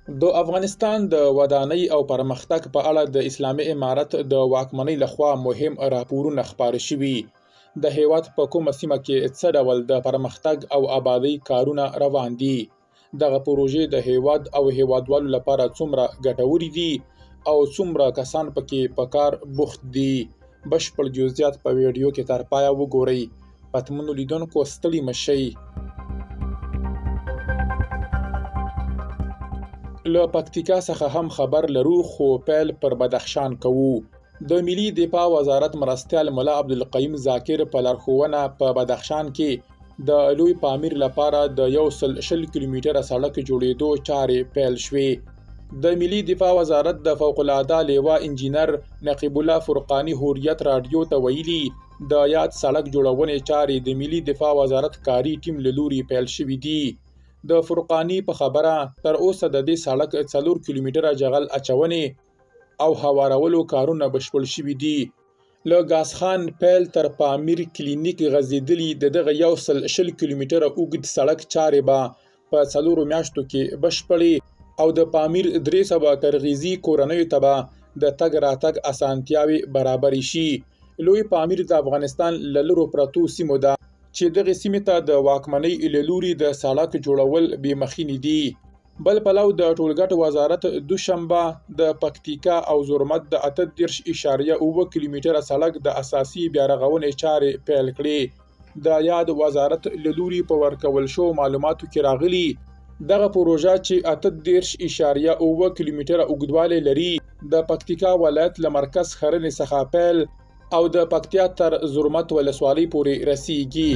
د افغانستان د ودانۍ او پرمختګ په اړه د اسلامي امارت د واکمنۍ لخوا مهم راپورونه خپاره شوي. د هیواد په کومه سیمه کې څه ډول د پرمختګ او آبادۍ کارونه روان دي؟ دغه پروژې د هیواد او هیوادوالو لپاره څومره ګټورې دي او څومره کسان پکې په کار بوخت دي؟ بشپړ جزئیات په ویډیو کې تر پایه وګورئ. پتمنو لیدونکو ستړي مشئ. له پکتیکا څخه هم خبر لرو، خو پیل پر بدخشان کوو. د ملي دفاع وزارت مرستیال ملا عبدالقیوم ذاکر په لارښوونه په بدخشان کې د لوی پامیر لپاره د 120 کیلومتره سړک جوړېدو چارې پیل شوې. د ملي دفاع وزارت د فوق العاده لیوا انجینر نقیب الله فرقانی هوریت رادیو ته ویلي، د یاد سړک جوړونې چارې د ملي دفاع وزارت کاري ټیم له لوري پیل شوي دي. د فرقانی په خبره تر اوسه د دې سړک 4 کیلومتره جغل اچونې او هوارولو کارونه بشپړ شوي دي. له غازخان پیل تر پامیر کلینیک غځېدلي د دغه 120 کیلومتره اوږد سړک چارې به په 4 میاشتو کې بشپړې او د پامیر 300 کرغیزي کورنیو ته به د تګ راتګ اسانتیاوې برابرې شي. لوی پامیر د افغانستان له لرو پرتو سیمو ده چې دغه سیمې ته د واکمنۍ له لوري د سړک جوړول بې مخینې دي. بل پلو د ټولګټ وزارت دوشنبه د پکتیکا او زرمت د 38.9 کیلومتره سړک د اساسي بیا رغونې چارې پیل کړې. د یاد وزارت له لوري په ورکول شو معلوماتو کې راغلي، دغه پروژه چې 38.9 کیلومتره اوږدوالی لري د پکتیکا ولایت له مرکز خرنې څخه پیل او د پکتیا تر زرمت ولسوالۍ پورې رسیږي.